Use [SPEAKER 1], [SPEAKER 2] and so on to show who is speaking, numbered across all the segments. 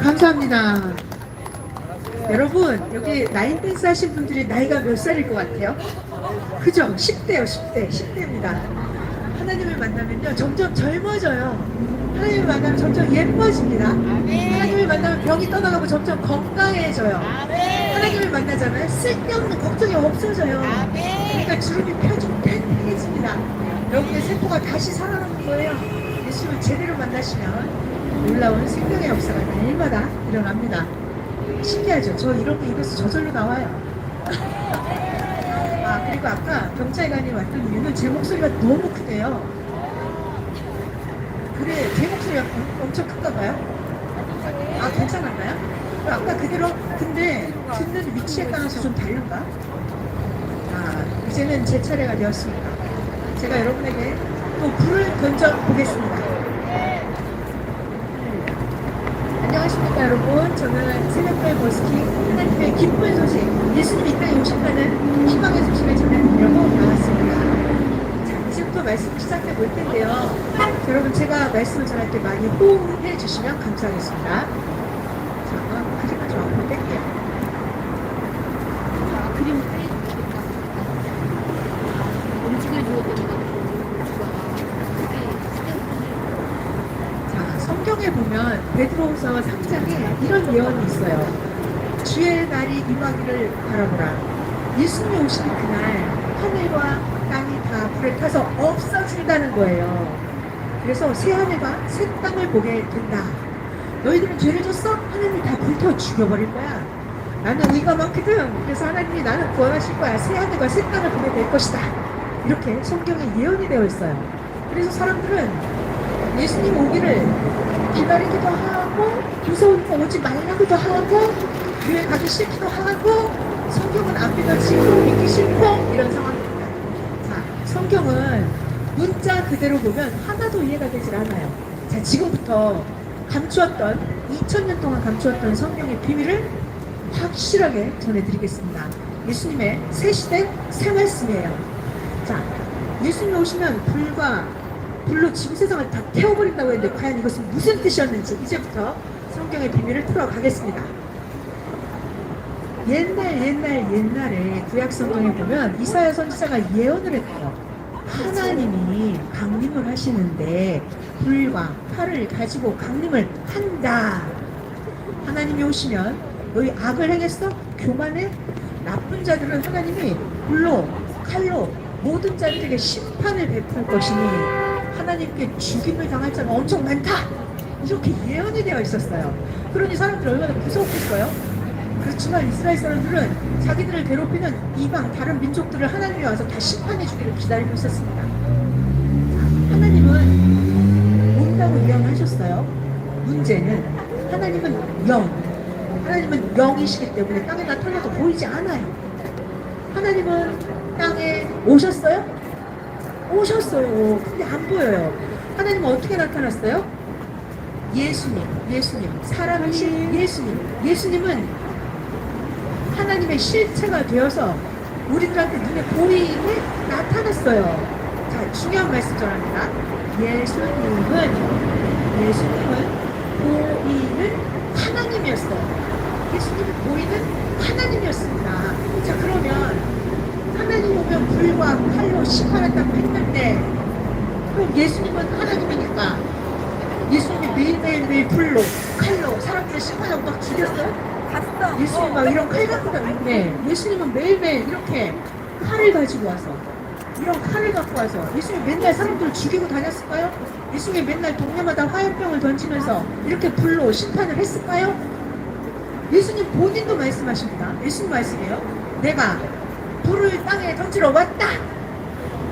[SPEAKER 1] 감사합니다. 여러분, 여기 라인 댄스 하신 분들이 나이가 몇 살일 것 같아요? 그죠? 10대요, 10대. 10대입니다. 하나님을 만나면요, 점점 젊어져요. 하나님을 만나면 점점 예뻐집니다. 하나님을 만나면 병이 떠나가고 점점 건강해져요. 하나님을 만나잖아요. 쓸데없는 걱정이 없어져요. 그러니까 주름이 펴지고 팽팽해집니다. 여러분의 세포가 다시 살아나는 거예요. 예수를 제대로 만나시면 놀라운 생명의 역사가 날마다 일어납니다. 신기하죠? 저 이런 게 입에서 저절로 나와요. 아, 그리고 아까 경찰관이 왔던 이유는 제 목소리가 너무 크대요. 그래, 제 목소리가 엄청 큰가 봐요? 아, 괜찮았나요? 아까 그대로, 근데 듣는 위치에 따라서 좀 다른가? 아, 이제는 제 차례가 되었습니다. 제가 여러분에게 또 불을 던져 보겠습니다. 안녕하십니까 여러분. 저는 새벽별 버스킹 하나님의 기쁜 소식, 예수님이 이 땅에 오신다는 희망의 소식을 전해드리려고 나왔습니다. 자, 이제부터 말씀 시작해 볼 텐데요. 여러분, 제가 말씀을 전할 때 많이 호응해 주시면 감사하겠습니다. 자, 그림을 좀 앞으로 뺄게요. 그림 성경에 보면 베드로후서 3장에 이런 예언이 있어요. 주의 날이 임하기를 바라보라. 예수님이 오시는 그날 하늘과 땅이 다 불에 타서 없어진다는 거예요. 그래서 새 하늘과 새 땅을 보게 된다. 너희들은 죄를 졌어? 하나님이 다 불태워 죽여버릴 거야. 나는 의가 많거든. 그래서 하나님이 나는 구원하실 거야. 새 하늘과 새 땅을 보게 될 것이다. 이렇게 성경에 예언이 되어 있어요. 그래서 사람들은 예수님 오기를 기다리기도 하고 무서우니까 오지 말라고도 하고 교회 가기 싫기도 하고 성경은 안 믿어지고 믿기 싫고 이런 상황입니다. 자, 성경은 문자 그대로 보면 하나도 이해가 되질 않아요. 자, 지금부터 감추었던 2000년 동안 감추었던 성경의 비밀을 확실하게 전해드리겠습니다. 예수님의 새 시대 새 말씀이에요. 자, 예수님 오시면 불로 지금 세상을 다 태워버린다고 했는데 과연 이것은 무슨 뜻이었는지 이제부터 성경의 비밀을 풀어가겠습니다. 옛날에 구약 성경에 보면 이사야 선지자가 예언을 했대요. 하나님이 강림을 하시는데 불과 칼을 가지고 강림을 한다. 하나님이 오시면 너희 악을 행했어? 교만해? 나쁜 자들은 하나님이 불로 칼로 모든 자들에게 심판을 베풀 것이니 하나님께 죽임을 당할 자가 엄청 많다. 이렇게 예언이 되어 있었어요. 그러니 사람들이 얼마나 무서웠겠어요? 그렇지만 이스라엘 사람들은 자기들을 괴롭히는 이방 다른 민족들을 하나님이 와서 다 심판해 주기를 기다리고 있었습니다. 하나님은 온다고 예언하셨어요. 문제는 하나님은 영이시기 때문에 땅에 나타나도 보이지 않아요. 하나님은 땅에 오셨어요? 오셨어요. 근데 안 보여요. 하나님은 어떻게 나타났어요? 예수님, 살아계신 예수님은 하나님의 실체가 되어서 우리들한테 눈에 보이게 나타났어요. 자, 중요한 말씀 전합니다. 예수님은 보이는 하나님이었어요. 예수님은 보이는 하나님이었습니다. 자, 그러면 하나님 오면 불과 칼로 심판한다고 했는데 그럼 예수님은 하나님이니까 예수님이 매일 불로 칼로 사람들을 심판하고 막 죽였어요? 갔어. 예수님 막 이런 칼 갖고 다니는데 예수님은 매일매일 이렇게 칼을 가지고 와서 이런 칼을 갖고 와서 예수님 맨날 사람들을 죽이고 다녔을까요? 예수님 맨날 동네마다 화염병을 던지면서 이렇게 불로 심판을 했을까요? 예수님 본인도 말씀하십니다. 예수님 말씀이에요. 내가 불을 땅에 던지러 왔다.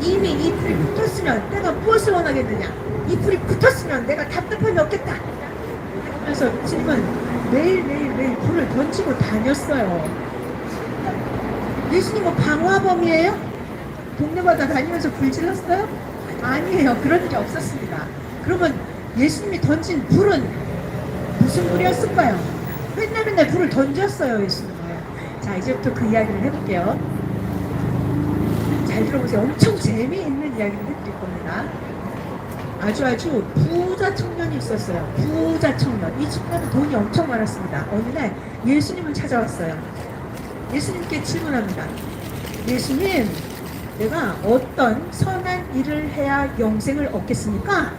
[SPEAKER 1] 이미 이 불이 붙었으면 내가 무엇을 원하겠느냐. 이 불이 붙었으면 내가 답답함이 없겠다. 그래서 예수님은 매일 불을 던지고 다녔어요. 예수님은 방화범이에요? 동네마다 다니면서 불 질렀어요? 아니에요. 그런 일이 없었습니다. 그러면 예수님이 던진 불은 무슨 불이었을까요? 맨날 불을 던졌어요, 예수님은. 자, 이제부터 그 이야기를 해볼게요. 잘 들어보세요. 엄청 재미있는 이야기를 해드릴 겁니다. 아주 부자 청년이 있었어요. 부자 청년. 이 청년은 돈이 엄청 많았습니다. 어느 날 예수님을 찾아왔어요. 예수님께 질문합니다. 예수님, 내가 어떤 선한 일을 해야 영생을 얻겠습니까?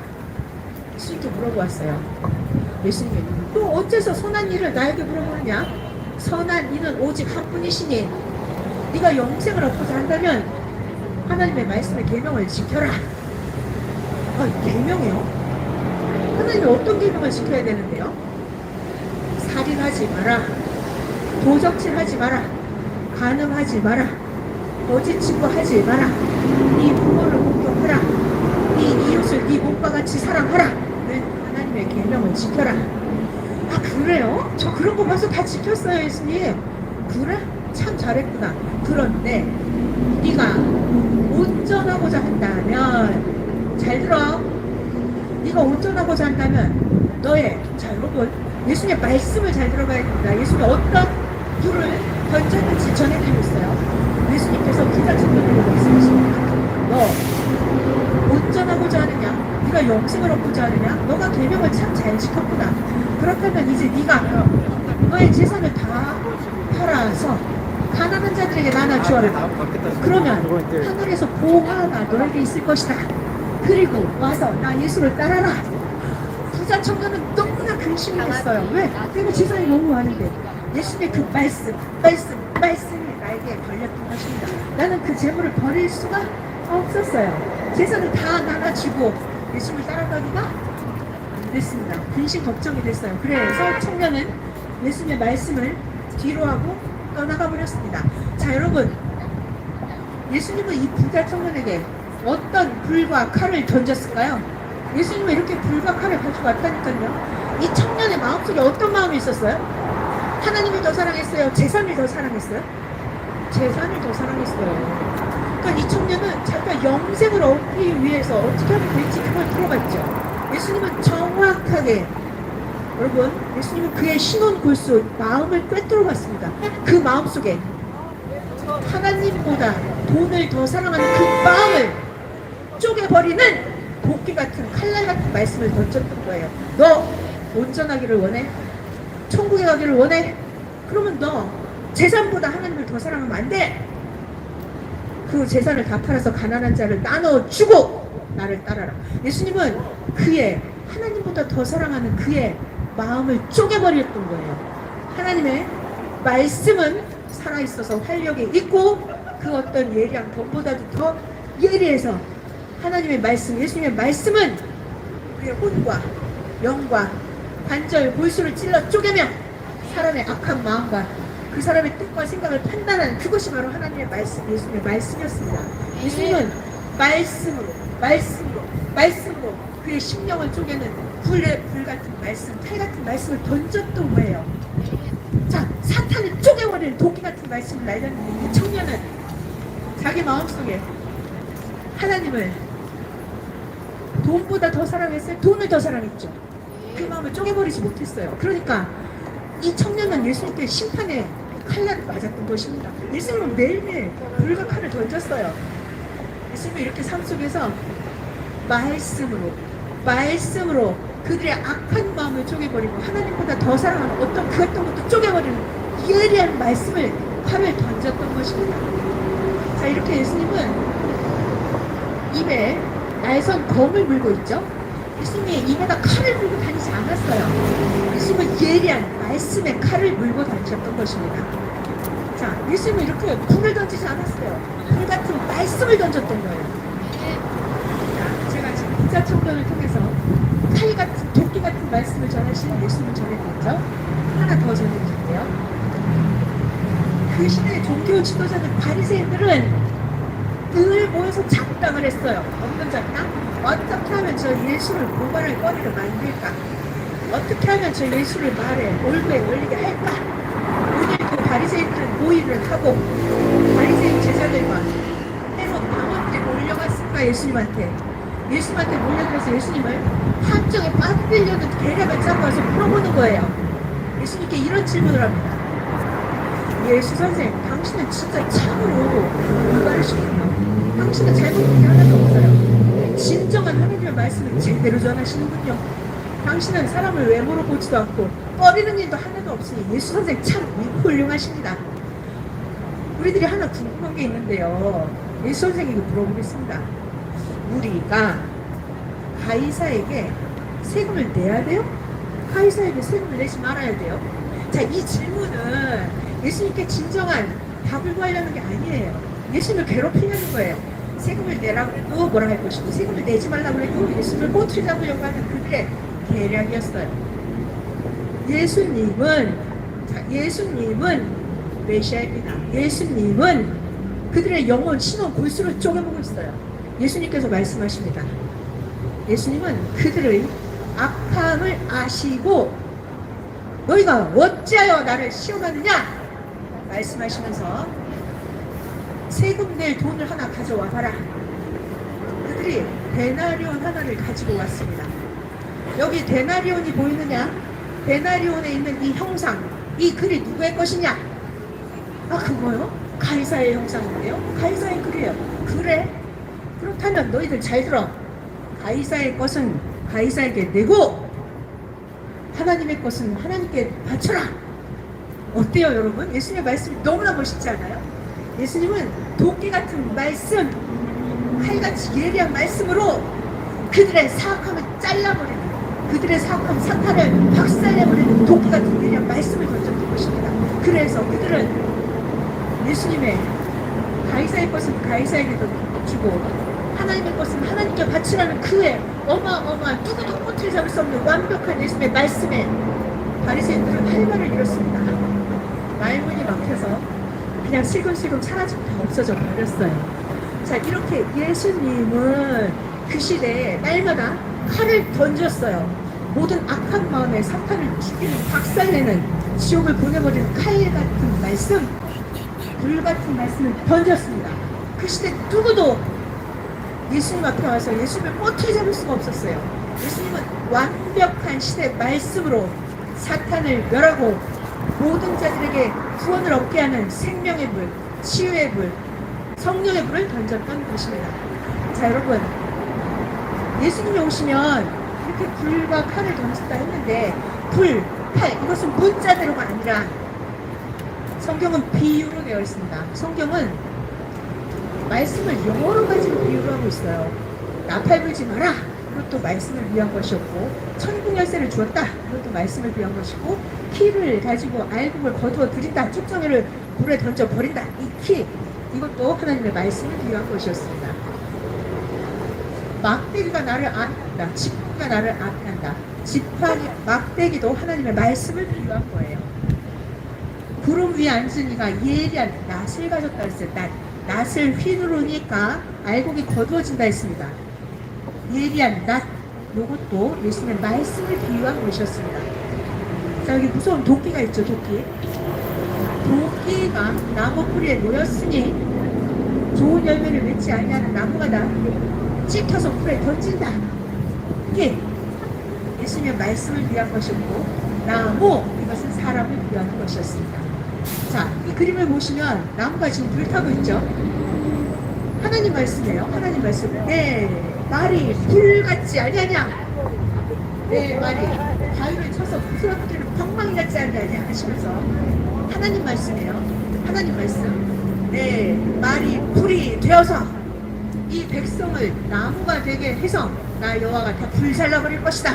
[SPEAKER 1] 예수님께 물어보았어요. 예수님이 또 어째서 선한 일을 나에게 물어보느냐? 선한 이는 오직 한 분이시니 네가 영생을 얻고자 한다면 하나님의 말씀의 계명을 지켜라. 계명이요? 하나님이 어떤 계명을 지켜야 되는데요? 살인하지 마라, 도적질하지 마라, 간음하지 마라, 거짓 증거하지 마라, 네 부모를 공경하라, 네 이웃을 네 몸과 같이 사랑하라. 하나님의 계명을 지켜라. 아, 그래요? 저 그런 거 벌써 다 지켰어요, 예수님. 그래? 참 잘했구나. 그런데 네가 온전하고자 한다면, 잘 들어, 네가 온전하고자 한다면 너의, 자 여러분, 예수님의 말씀을 잘 들어봐야 됩니다. 예수님이 어떤 불을 던졌는지 전해드리고 있어요. 예수님께서 부자 청년에게 말씀하십니다. 너 온전하고자 하느냐? 네가 영생을 얻고자 하느냐? 너가 계명을 참 잘 지켰구나. 그렇다면 이제 네가 너의 재산을 다 팔아서 가난한 자들에게 나눠주어라. 그러면 하늘에서 보화가 너에게 있을 것이다. 그리고 와서 나 예수를 따라라. 부자 청년은 너무나 근심이 됐어요. 왜? 내가 재산이 너무 많은데. 예수님의 그 말씀이 나에게 걸렸던 것입니다. 나는 그 재물을 버릴 수가 없었어요. 재산을 다 나눠주고 예수님을 따라가기가 안 됐습니다. 근심 걱정이 됐어요. 그래서 청년은 예수님의 말씀을 뒤로하고 떠나가 버렸습니다. 자 여러분, 예수님은 이 부자 청년에게 어떤 불과 칼을 던졌을까요? 예수님은 이렇게 불과 칼을 가지고 왔다니까요. 이 청년의 마음속에 어떤 마음이 있었어요? 하나님을 더 사랑했어요? 재산을 더 사랑했어요? 재산을 더 사랑했어요. 그러니까 이 청년은 자기가 영생을 얻기 위해서 어떻게 하면 될지 그걸 들어봤죠. 예수님은 정확하게, 여러분, 예수님은 그의 신혼 골수 마음을 꿰뚫어 봤습니다. 그 마음속에 하나님보다 돈을 더 사랑하는 그 마음을 쪼개버리는 도끼 같은, 칼날 같은 말씀을 던졌던 거예요. 너 온전하기를 원해? 천국에 가기를 원해? 그러면 너 재산보다 하나님을 더 사랑하면 안 돼. 그 재산을 다 팔아서 가난한 자를 나눠주고 나를 따라라. 예수님은 그의, 하나님보다 더 사랑하는 그의 마음을 쪼개버렸던 거예요. 하나님의 말씀은 살아있어서 활력이 있고 그 어떤 예리한 검보다도 더 예리해서 하나님의 말씀, 예수님의 말씀은 우리의 혼과 영과 관절, 골수를 찔러 쪼개며 사람의 악한 마음과 그 사람의 뜻과 생각을 판단하는, 그것이 바로 하나님의 말씀, 예수님의 말씀이었습니다. 예수님은 말씀으로 그의 심령을 쪼개는 불 같은 말씀, 칼 같은 말씀을 던졌던 거예요. 자, 사탄을 쪼개버리는 도끼 같은 말씀을 날렸는데 이 청년은 자기 마음속에 하나님을 돈보다 더 사랑했어요? 돈을 더 사랑했죠. 그 마음을 쪼개버리지 못했어요. 그러니까 이 청년은 예수님께 심판의 칼날을 맞았던 것입니다. 예수님은 매일매일 불과 칼을 던졌어요. 예수님은 이렇게 삶 속에서 말씀으로 그들의 악한 마음을 쪼개버리고 하나님보다 더 사랑하는 어떤 그 어떤 것도 쪼개버리는 예리한 말씀을, 칼을 던졌던 것입니다. 자, 이렇게 예수님은 입에 날선 검을 물고 있죠. 예수님이 입에다 칼을 물고 다니지 않았어요. 예수님은 예리한 말씀의 칼을 물고 다니셨던 것입니다. 자, 예수님은 이렇게 불을 던지지 않았어요. 불 같은 말씀을 던졌던 거예요. 자, 제가 지금 부자 청년을 통해서 칼 같은, 도끼 같은 말씀을 전하시는 예수님을 전해드렸죠. 하나 더 전해드릴게요. 그 시대의 종교 지도자들, 바리새인들은 늘 모여서 작당을 했어요. 어떤 작당? 어떻게 하면 저 예수를 고발할 거리를 만들까? 어떻게 하면 저 예수를 말에 올무에 올리게 할까? 오늘 그 바리새인들은 모의를 하고 바리새인 제자들과 헤롯 당원들이 몰려갔을까? 예수님한테 몰려들어서 예수님을 함정에 빠뜨리려는 계략을 짜고 와서 물어보는 거예요. 예수님께 이런 질문을 합니다. 예수 선생, 당신은 진짜 참으로 올바르시군요. 당신은 잘못된 게 하나도 없어요. 진정한 하나님의 말씀을 제대로 전하시는군요. 당신은 사람을 외모로 보지도 않고 꺼리는 일도 하나도 없으니 예수 선생 참 훌륭하십니다. 우리들이 하나 궁금한 게 있는데요. 예수 선생에게 물어보겠습니다. 우리가 가이사에게 세금을 내야 돼요? 가이사에게 세금을 내지 말아야 돼요? 자, 이 질문은 예수님께 진정한 답을 구하려는 게 아니에요. 예수님을 괴롭히려는 거예요. 세금을 내라고 해도 뭐라 할 것이고, 세금을 내지 말라고 해도 예수님을 꼬투리 잡으려고 하는 그들의 계략이었어요. 예수님은 메시아입니다. 예수님은 그들의 영혼, 신혼, 골수를 쪼개보고 있어요. 예수님께서 말씀하십니다. 예수님은 그들의 악함을 아시고 너희가 어찌하여 나를 시험하느냐 말씀하시면서 세금 낼 돈을 하나 가져와 봐라. 그들이 데나리온 하나를 가지고 왔습니다. 여기 데나리온이 보이느냐? 데나리온에 있는 이 형상, 이 글이 누구의 것이냐? 아, 그거요? 가이사의 형상인데요? 가이사의 글이에요. 그래? 그렇다면 너희들 잘 들어. 가이사의 것은 가이사에게 내고 하나님의 것은 하나님께 바쳐라. 어때요, 여러분? 예수님의 말씀이 너무나 멋있지 않아요? 예수님은 도끼 같은 말씀, 칼같이 예리한 말씀으로 그들의 사악함을 잘라버리는, 그들의 사악함 사탄을 박살내버리는 도끼 같은 예리한 말씀을 던졌던 것입니다. 그래서 그들은 예수님의 가이사의 것은 가이사에게 주고 하나님의 것은 하나님께 바치라는 그의 어마어마한 누구도 꼬투리 잡을 수 없는 완벽한 예수님의 말씀에 바리새인들은 할 말을 잃었습니다. 말문이 막혀서 그냥 슬금슬금 사라지고 다 없어져 버렸어요. 자, 이렇게 예수님은 그 시대에 날마다 칼을 던졌어요. 모든 악한 마음에 사탄을 죽이는, 박살내는, 지옥을 보내버리는 칼 같은 말씀, 불 같은 말씀을 던졌습니다. 그 시대 누구도 예수님 앞에 와서 예수님을 꼬투리 잡을 수가 없었어요. 예수님은 완벽한 시대 말씀으로 사탄을 멸하고 모든 자들에게 구원을 얻게 하는 생명의 불, 치유의 불, 성령의 불을 던졌던 것입니다. 자, 여러분, 예수님이 오시면 이렇게 불과 칼을 던진다 했는데 불, 칼, 이것은 문자대로가 아니라 성경은 비유로 되어 있습니다. 성경은 말씀을 여러 가지로 비유로 하고 있어요. 나팔 불지 마라. 그것도 말씀을 위한 것이었고, 천국 열쇠를 주었다. 그것도 말씀을 위한 것이고, 키를 가지고 알곡을 거두어 드린다. 쭉정이를 불에 던져 버린다. 이 키, 이것도 하나님의 말씀을 위한 것이었습니다. 막대기가 나를 안다. 지팡이가 나를 안다. 지팡이, 막대기도 하나님의 말씀을 비유한 거예요. 구름 위에 앉은 이가 예리한 낫을 가졌다 했어요. 낫을 휘두르니까 알곡이 거두어진다 했습니다. 예리한 낫, 이것도 예수님의 말씀을 비유한 것이었습니다. 자, 여기 무서운 도끼가 있죠, 도끼. 도끼가 나무 뿌리에 놓였으니 좋은 열매를 맺지 아니하는 나무마다 찍혀서 불에 던진다. 이게 예수님의 말씀을 위한 것이었고, 나무, 이것은 사람을 위한 것이었습니다. 자, 이 그림을 보시면 나무가 지금 불타고 있죠. 하나님 말씀이에요. 하나님 말씀. 네, 말이 불같지 아니하냐. 네, 말이 바위를 쳐서 부스러뜨리는 방망이 같지 아니하냐 하시면서 하나님 말씀이에요. 하나님 말씀. 네, 말이 불이 되어서 이 백성을 나무가 되게 해서 나 여호와가 다 불살라버릴 것이다.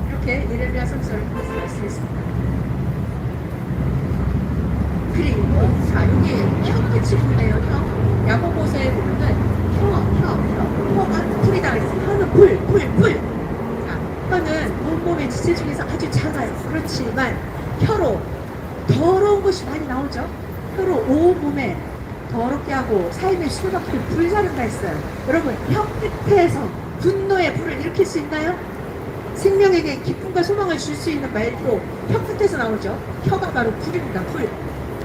[SPEAKER 1] 이렇게 예레미야 선지자를 통해서 말씀했습니다. 그리고 자, 여기 혀끝이 보네요. 혀. 야고보서에 보면은 혀가 불이다 그랬어요. 혀는 불. 자, 혀는 온몸의 지체 중에서 아주 작아요. 그렇지만 혀로 더러운 것이 많이 나오죠. 혀로 온몸에 더럽게 하고 삶의 수박을 불사른다 했어요. 여러분, 혀 끝에서 분노의 불을 일으킬 수 있나요? 생명에게 기쁨과 소망을 줄 수 있는 말도 혀 끝에서 나오죠. 혀가 바로 불입니다. 불.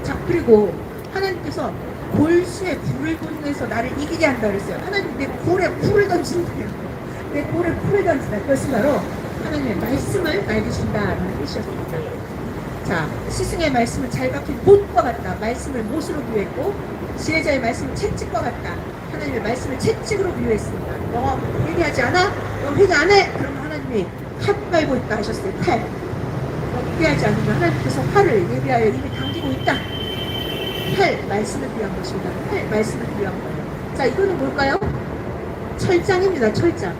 [SPEAKER 1] 자, 그리고 하나님께서 골수에 불을 던져서 나를 이기게 한다 그랬어요. 하나님 내 볼에 불을 던진다요. 내 볼에 불을 던진다. 그것은 바로 하나님의 말씀을 나에게 준다라는 뜻이었습니다. 자, 스승의 말씀은 잘 박힌 못과 같다. 말씀을 못으로 비유했고, 지혜자의 말씀은 채찍과 같다. 하나님의 말씀을 채찍으로 비유했습니다. 너 회개하지 않아? 너 회개 안 해? 그러면 하나님이 칼 깔고 있다 하셨어요. 칼. 예비하지 않으면 하나님께서 칼을 예비하여 이미 당기고 있다. 칼, 말씀을 위한 것입니다. 칼, 말씀을 위한 거예요. 자, 이거는 뭘까요? 철장입니다. 철장.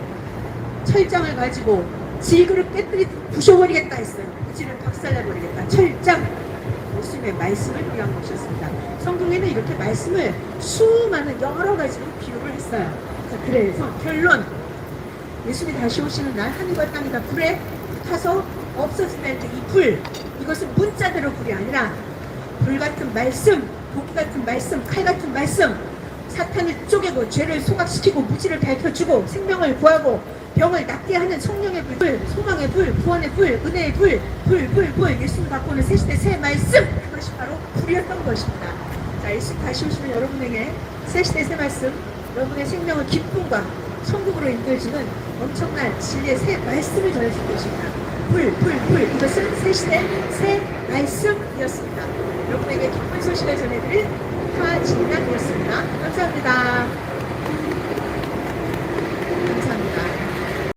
[SPEAKER 1] 철장을 가지고 질그릇 깨뜨리 부셔버리겠다 했어요. 무지를 박살내버리겠다. 철장. 예수님의 말씀을 위한 것이었습니다. 성경에는 이렇게 말씀을 수많은 여러 가지로 비유를 했어요. 자, 그래서 결론. 예수님이 다시 오시는 날 하늘과 땅이 다 불에 타서 없어지는 이 불, 이것은 문자대로 불이 아니라 불 같은 말씀, 도끼 같은 말씀, 칼 같은 말씀, 사탄을 쪼개고 죄를 소각시키고 무지를 밝혀주고 생명을 구하고 병을 낫게 하는 성령의 불, 소망의 불, 구원의 불, 은혜의 불, 불, 예수님 갖고 오는 새 시대 새 말씀, 그것이 바로 불이었던 것입니다. 자, 예수님 다시 오시면 여러분에게 새 시대 새 말씀, 여러분의 생명을 기쁨과 천국으로 인도해주는 엄청난 진리의 새 말씀을 전해줄 것입니다. 불, 이것은 새 시대 새 말씀이었습니다. 여러분에게 기쁜 소식을 전해드릴 하진양이었습니다. 감사합니다.